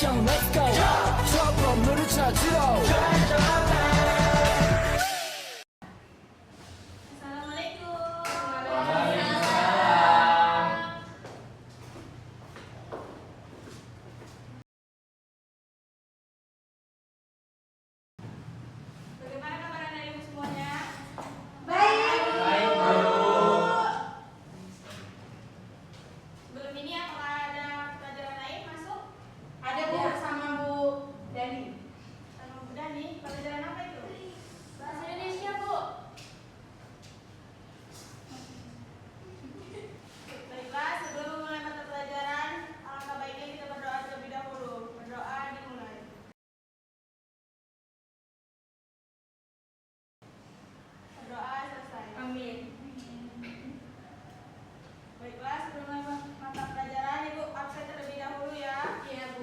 mission let's go 저 건물을 찾으러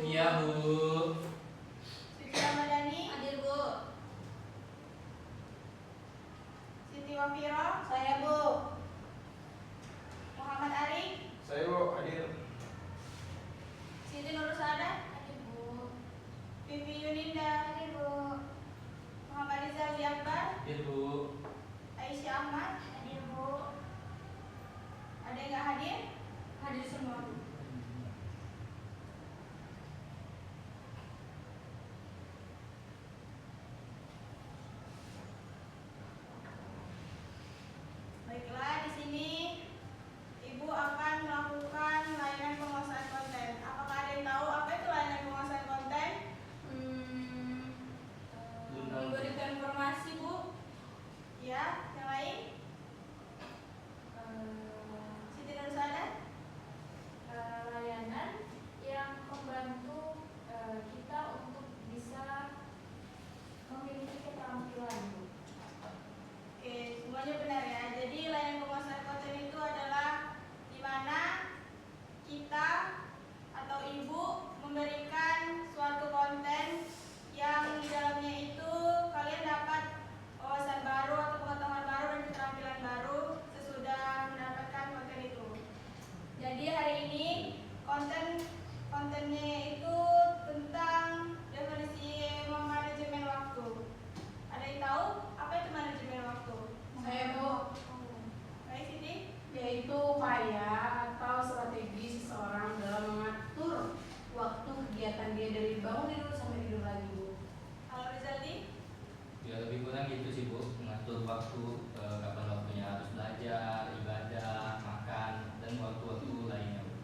Iya, Bu. Siti Ramadhani. Hadir, Bu. Siti Wafiro. Saya, Bu. Muhammad Ari. Saya, Bu, hadir. Siti Nurusada. Hadir, Bu. Vivi Yuninda. Hadir, Bu. Muhammad Rizal Akbar. Hadir, Bu. Aisyah Ahmad. Hadir, Bu. Ada yang nggak hadir? Hadir semua, Bu. Baiklah, di sini Ibu akan melakukan layanan penguasaan konten. Apakah ada yang tahu apa itu layanan penguasaan konten? Memberikan informasi, Bu. Ya, yang lain? Siti Nurusada. Layanan yang membantu kita untuk bisa memiliki keterampilan, Bu. Oke, semuanya benar ya. Jadi layanan penguasaan konten itu adalah di mana kita atau ibu memberikan suatu konten yang di dalamnya itu kalian dapat wawasan baru atau pengetahuan baru dan keterampilan baru sesudah mendapatkan konten itu. Jadi hari ini kontennya itu tentang definisi manajemen waktu. Ada yang tahu apa itu manajemen waktu? Saya, Bu. Baik, Siti. Yaitu upaya atau strategi seseorang dalam mengatur waktu kegiatan dia dari bangun tidur sampai tidur lagi, Bu. Kalau Rizaldi? Ya lebih kurang gitu sih, Bu. Mengatur waktu, kapan waktunya harus belajar, ibadah, makan, dan waktu-waktu lainnya, Bu.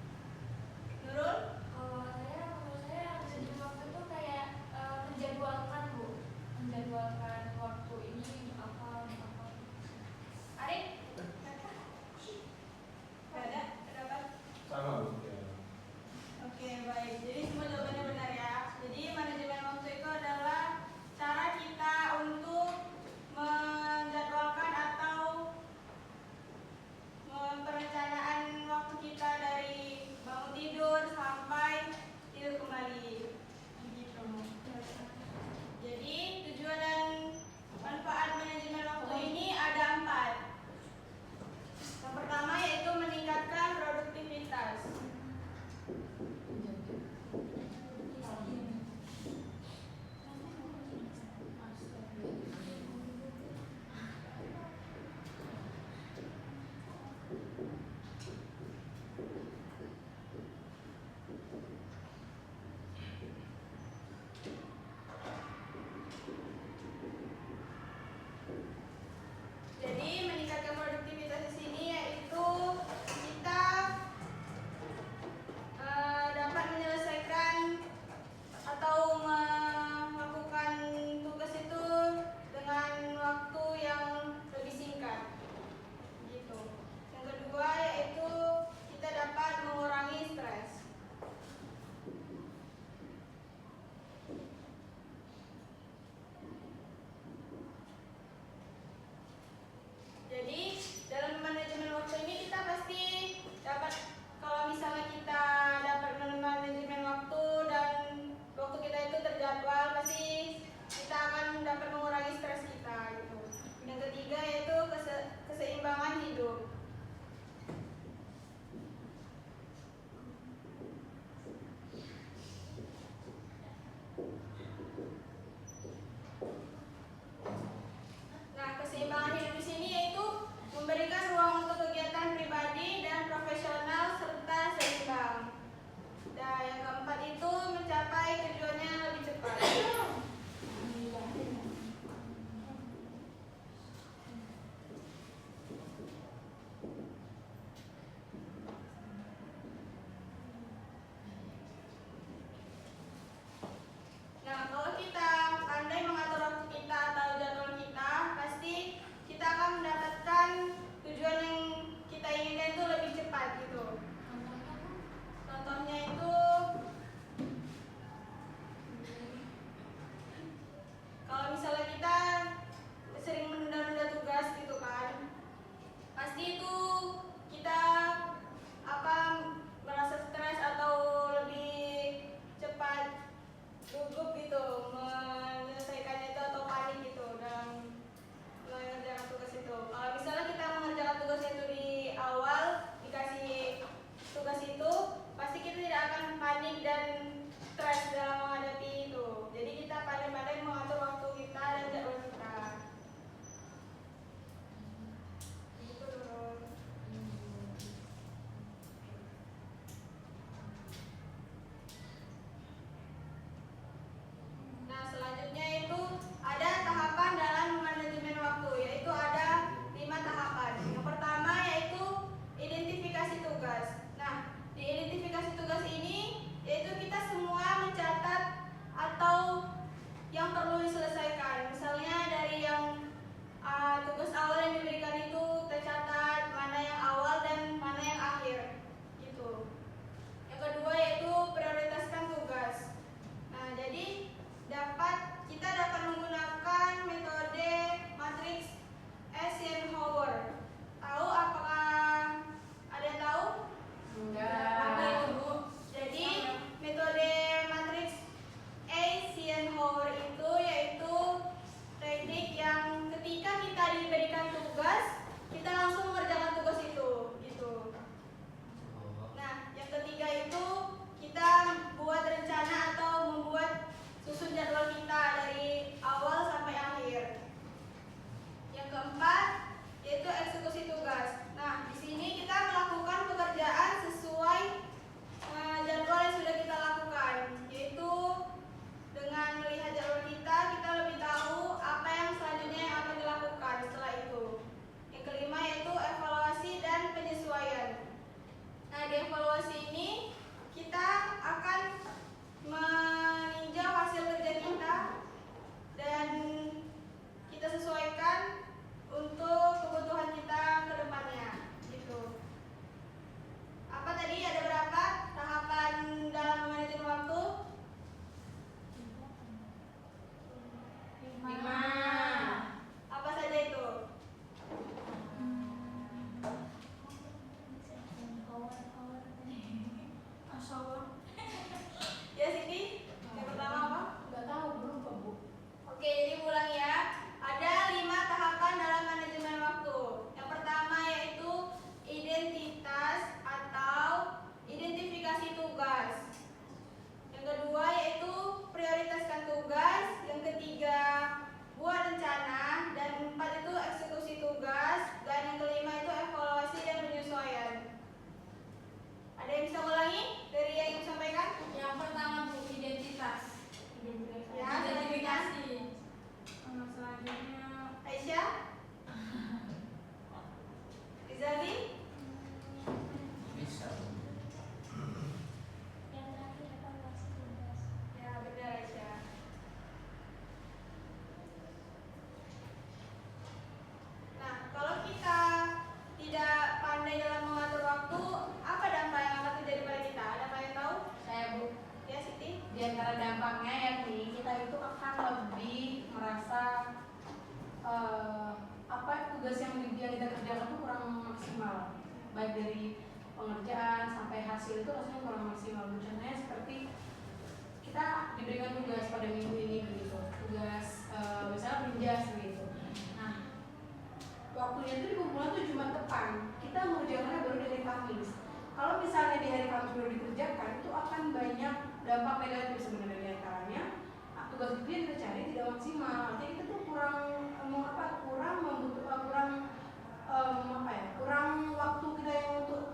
Nurul? Menurut saya manajemen waktu itu kayak menjadwalkan, Bu. Menjadwalkan waktu ini apa. Arif? Gak ada? Pendapat? Sama, Bu. Ya. Oke, baik. Jadi semua jawabannya benar ya. Jadi manajemen waktu itu adalah cara kita untuk menjadwalkan atau pengerjaan sampai hasil itu rasanya kurang maksimal. Contohnya seperti kita diberikan tugas pada minggu ini begitu, tugas misalnya pinjas begitu. Nah, waktunya itu dikumpulkan tuh Jumat depan, kita mengerjakannya baru dari Kamis. Kalau misalnya di hari Kamis baru dikerjakan, itu akan banyak dampak negatif sebenarnya, di antaranya tugas itu yang kita cari tidak maksimal. Artinya kita tuh kurang kurang waktu kita yang untuk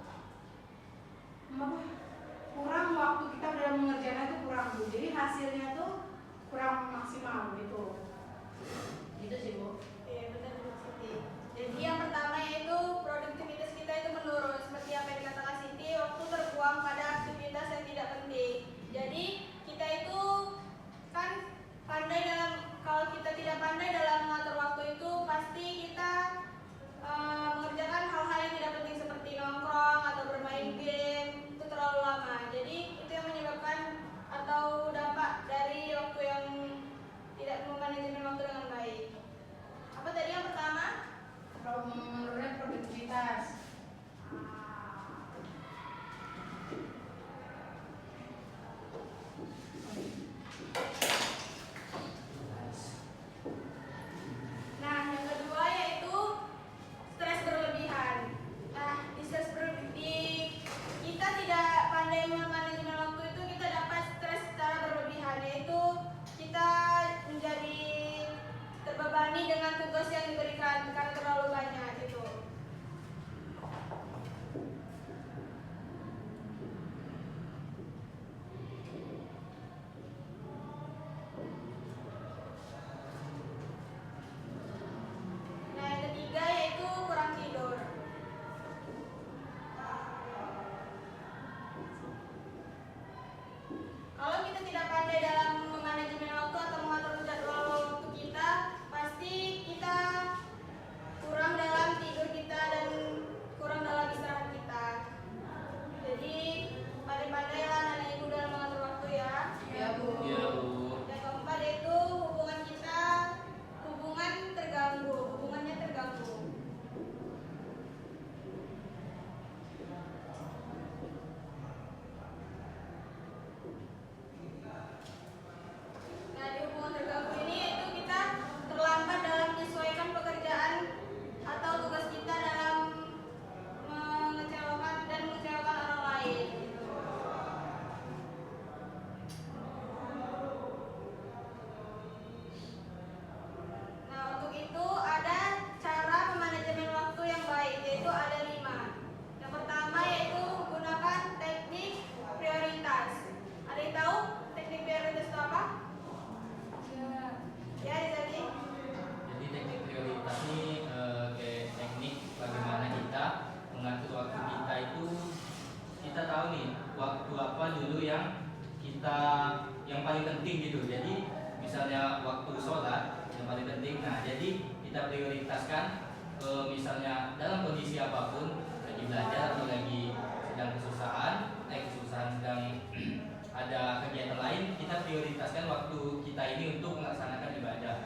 kurang waktu kita dalam mengerjakan itu kurang, Bu. Jadi hasilnya tuh kurang maksimal gitu. Gitu sih, Bu. Iya, benar Bu Siti. Jadi yang pertama yaitu produktivitas kita itu menurun. Seperti apa yang dikatakan Siti, waktu terbuang pada aktivitas yang tidak penting. Jadi kita itu kan pandai dalam, kalau kita tidak pandai dalam mengatur waktu itu pasti kita mengerjakan hal-hal yang tidak penting seperti nongkrong atau bermain game itu terlalu lama. Jadi itu yang menyebabkan atau dampak dari waktu yang tidak memanajemen waktu dengan baik. Apa tadi yang pertama? Menurunnya produktivitas. Nah, yang kedua yaitu stres berlebihan. Nah, di stres berlebih, kita tidak pandai memanajemen waktu itu, kita dapat stres secara berlebihan, yaitu kita menjadi terbebani dengan tugas yang diberikan karena terlalu banyak gitu. Nah, yang ketiga yaitu kurang tidur. Kalau kita tidak pandai dalam memanajemen waktu atau mengatur jadwal waktu kita, pasti kita kurang dalam tidur kita dan kurang dalam istirahat kita. Jadi pandai-pandailah anak ibu dalam mengatur waktu ya. Ya, Bu. Iya, Bu. Yang keempat yaitu hubungan kita, hubungannya terganggu. Nah, di hubungan terganggu ini yaitu kita terlambat dalam menyesuaikan pekerjaan atau tugas kita dalam mengecewakan orang lain. Nah, untuk itu ada cara memanajemen waktu yang baik, yaitu ada 5. Yang pertama yaitu gunakan teknik prioritas. Ada yang tahu teknik prioritas itu apa? Ya, jadi Jadi teknik prioritas ini kayak teknik bagaimana kita mengatur waktu kita itu, kita tahu nih waktu apa dulu yang kita yang paling penting gitu. Jadi misalnya waktu sholat yang paling penting. Nah, jadi kita prioritaskan misalnya dalam kondisi apapun, lagi belajar atau lagi sedang kesusahan sedang ada kegiatan lain, kita prioritaskan waktu kita ini untuk melaksanakan ibadah.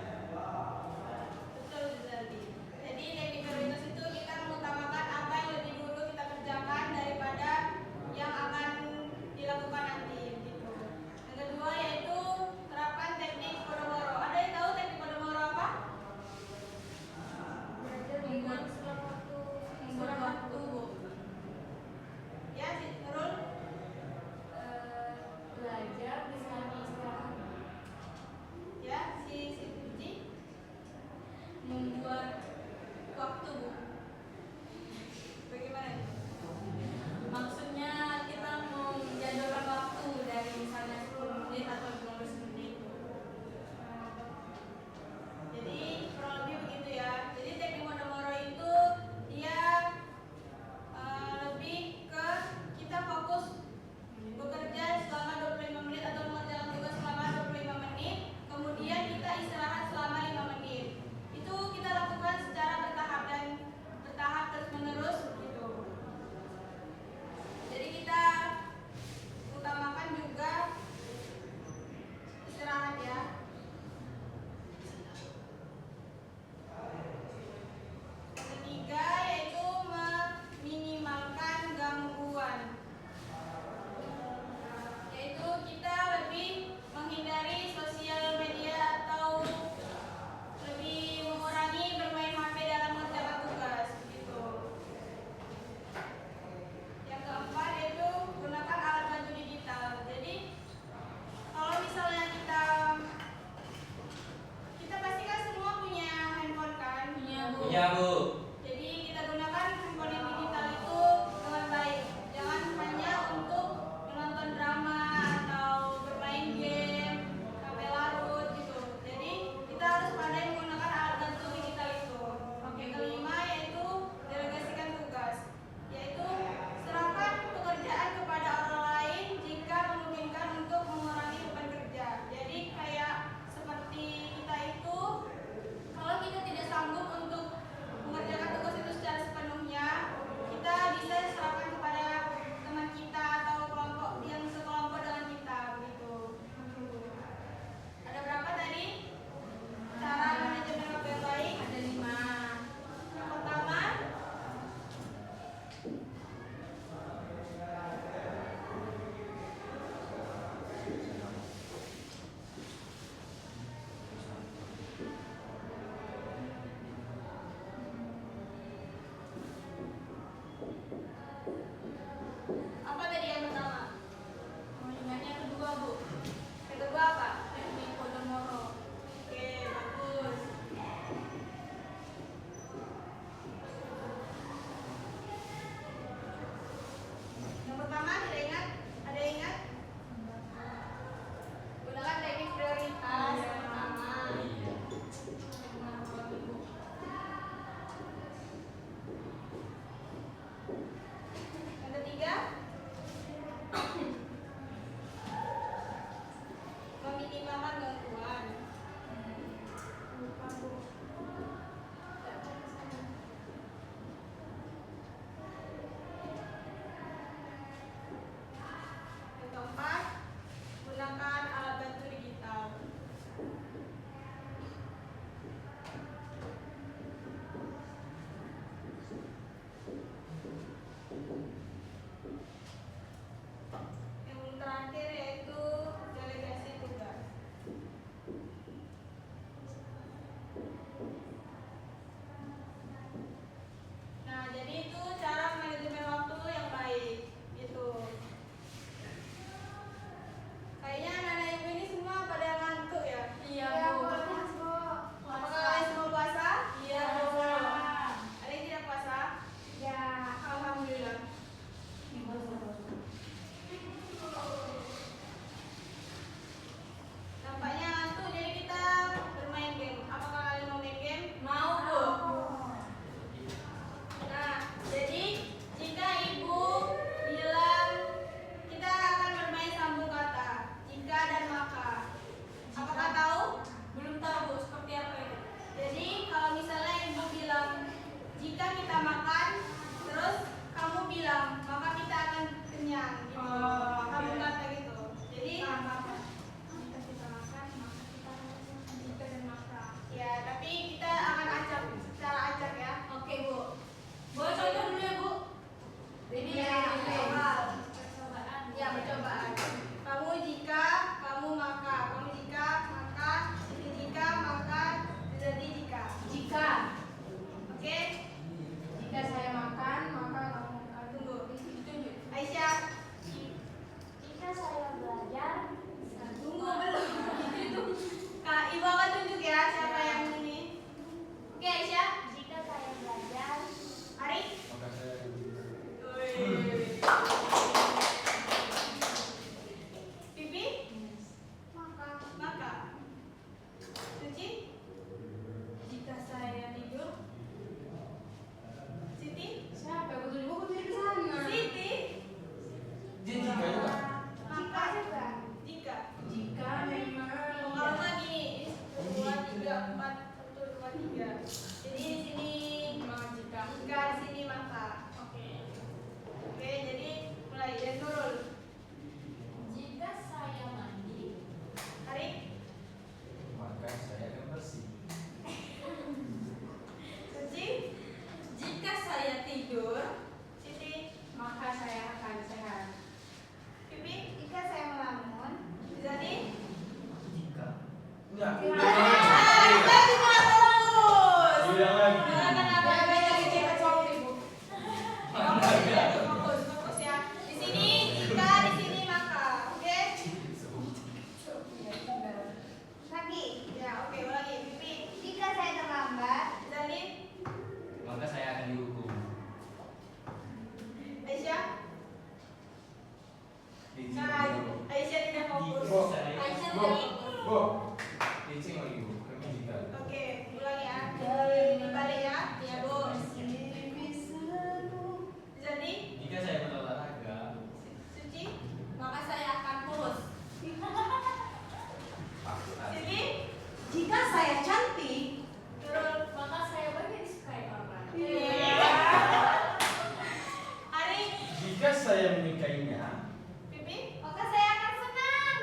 betul tadi. Jadi teknik prioritas itu kita mengutamakan apa yang lebih dulu kita kerjakan daripada yang akan dilakukan nanti gitu. Yang kedua yaitu terapkan teknik Pomodoro. Ada yang tahu teknik Pomodoro apa? Belajar dengan selang waktu. Kurang waktu, Bu. maka kita akan kenyang gitu. Kamu kata gitu. Jadi Jika kita makan, maka kita harus makan jika dan maka. ya, tapi kita akan acak secara acak ya. Oke, Bu. Boleh contoh dulu ya, Bu. Jadi Percobaan. Ya, percobaan. Kamu jika, kamu maka. Kamu jika, maka. Ini jika, maka. Jadi jika. jika Oke? jika saya makan, maka kamu Tunggu. tunjuk. Aisyah. Jika saya belajar, Tunggu belum. Kak, Ibu akan tunjuk ya siapa yang ini. Oke, Aisyah. jika saya belajar, Ari. Maka saya Pipi. Maka. Suci. Jika saya tidur. Siti. Siapa yang betul? Ibu tunjuk ke sana. Siti. dia jika juga. Maka juga. Jika. Jika memang Kalau nggak gini, 2, 3, 4, 1, 2, 3. Jadi di sini jika jika di sini maka. Oke, jadi mulai dan Nurul. jika saya mandi, Ari. Maka saya akan bersih. Suci. Jika saya tidur. Siti. maka saya akan sehat. Pipi. Jika saya melamun. Jadi. Jika Enggak. Kita tidak fokus. Bilang lagi. Jangan apa-apa yang kita Cowok, Ibu. fokus ya. Di sini jika, di sini maka. Oke? Lagi. Ya, oke, ulangi. Pipi. Jika saya terlambat. Jadi. maka saya akan dihukum. Aisyah. Licin Nah, lagi, Bu. Aisyah tidak fokus. Bu. Aisyah Bu. tadi. Bu. Licin lagi, Bu. Kami jika. Oke, ulangi ya. Dibalik ya. Ya, Bu. Jadi, Jika saya berolahraga, Suci, maka saya akan kurus. Siti, Jika saya cantik, Nurul, maka saya banyak disukai orang. Ari, Jika saya menyukainya, Pipi, maka saya akan senang.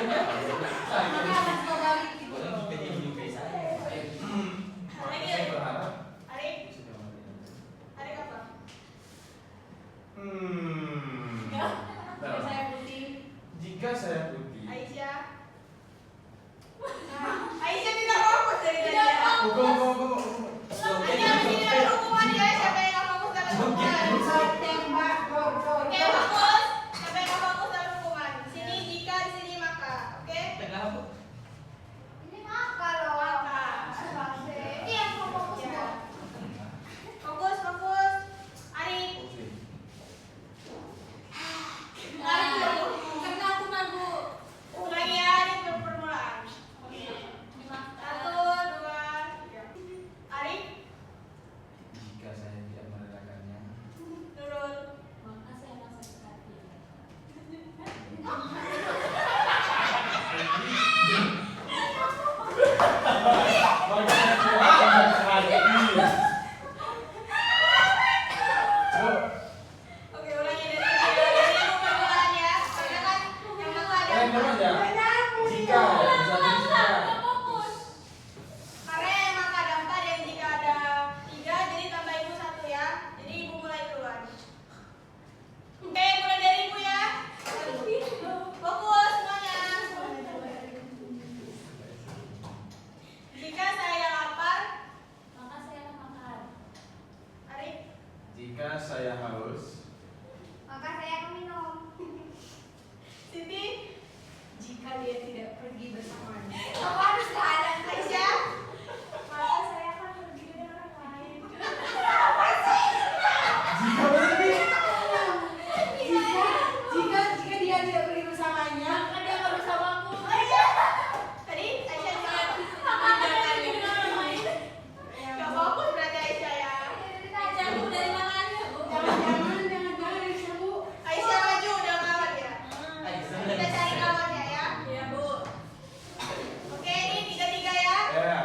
maka akan kembali gitu. boleh jika dia menyukai saya. maka saya berharap. Ari, Ari apa? Jika saya putih, Jika saya putih, Aisyah. Nah, Aisyah tidak fokus dari tadi ya. Bu. Hanya di sini ada hukuman ya. Siapa yang nggak fokus dapat hukuman? tembak, Oke, fokus. Siapa yang nggak fokus dapat hukuman? Di sini jika, di sini maka. Oke? Tengah Bu. Ini maka loh. Maka. Ini yang fokus ya. Fokus. Ari. Ari dulu. Karena aku malu. Ulangi ya, ini permulaan. Oke. 1, 2, 3. Ari. Jika saya tidak merelakannya, Nurul. Maka saya langsung sekali. maka saya akan hati. Bu. Oke, ulangi dari sini. Ini permulaan ya. Karena kan yang maka ada. Terus ya. Jika bisa jika. Karena yang maka ada 4, yang jika ada 3, jadi tambah ibu 1 ya. Jadi ibu mulai duluan. Oke, mulai dari ibu ya. Fokus semuanya. Jika saya lapar, Maka saya akan makan. Ari, Jika saya haus, maka saya akan minum. Siti, jika dia tidak pergi bersamanya. apa harus ada? Aisyah, Maka saya akan pergi dengan orang lain. jika berhenti, Jika dia tidak pergi bersamanya, Maka dia akan bersamaku. tadi Aisyah juga Maka dia pergi dengan orang lain. nggak fokus berarti Aisyah ya. Aisyah, Bu, dari mana aja, Bu? jangan Aisyah, Bu. Aisyah maju udah kawan ya. Aisyah. Kita cari kawannya ya. Iya, Bu. Oke, ini 3-3 ya. ya.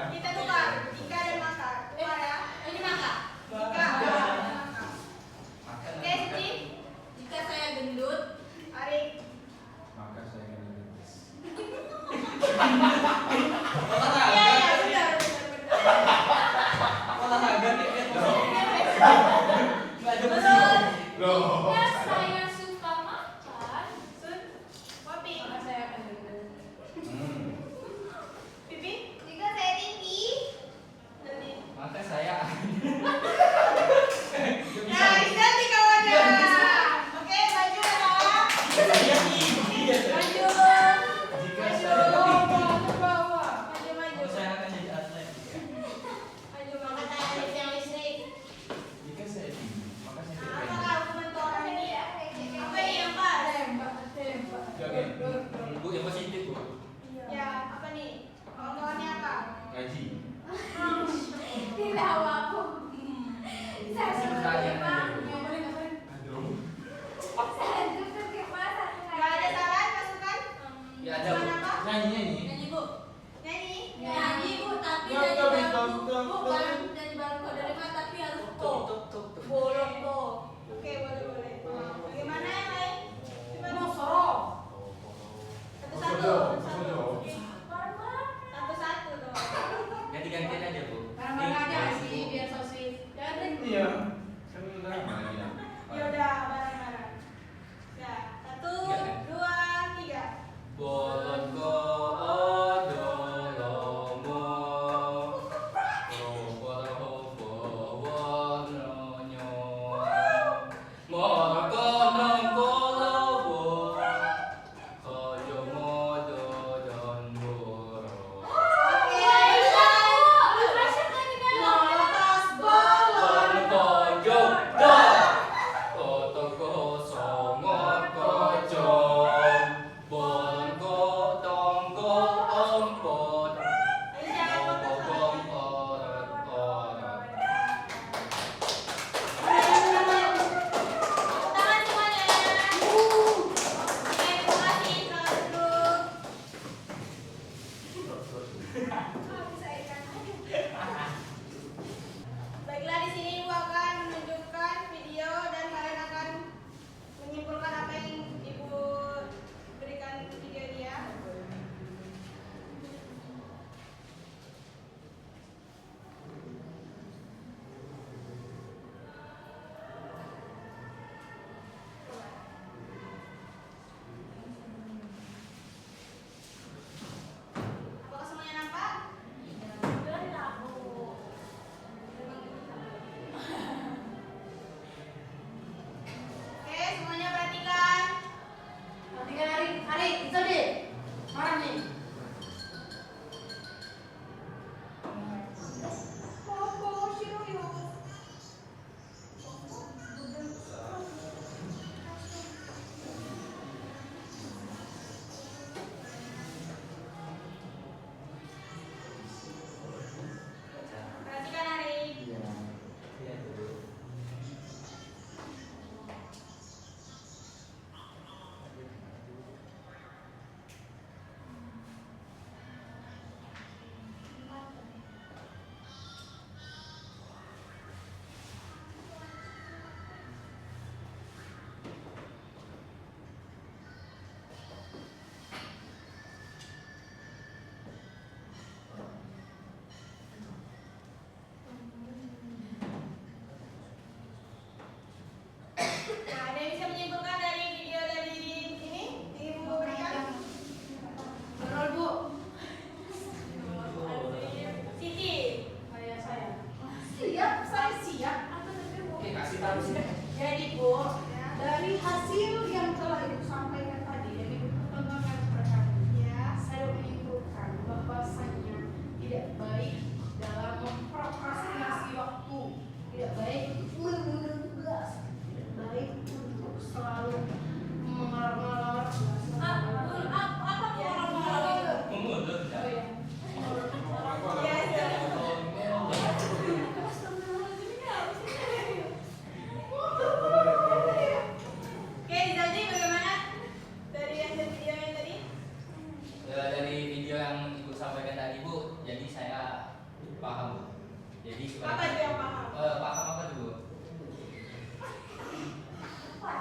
Kasih tahu sih. Jadi Bu, dari hasil yang telah Ibu sampaikan tadi dan Ibu perkenalkan kepada kami, Ya. saya menyimpulkan bahwasanya tidak baik dalam memprokrastinasi waktu, tidak baik untuk menunda tugas, tidak baik untuk selalu mengalar-ngalar tugas. Apa orang-orang itu? Mengundur Oh tidak? ya. Ya, ya. Oke, jadi bagaimana dari hasil video yang tadi? Dari video yang Ibu sampaikan tadi Bu, jadi saya paham Bu. Jadi Apa itu yang paham? paham apa tuh Bu?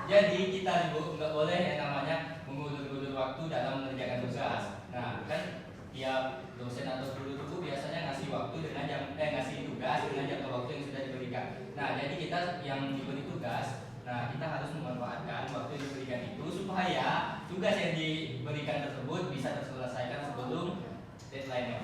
Jadi kita Bu nggak boleh yang namanya mengulur-ulur waktu dalam mengerjakan tugas. Nah kan tiap dosen atau guru itu biasanya ngasih waktu dengan ngasih tugas dengan jangka waktu yang sudah diberikan. Nah jadi kita yang diberi tugas, nah kita harus memanfaatkan waktu yang diberikan itu supaya tugas yang diberikan tersebut bisa terselesaikan sebelum deadline-nya.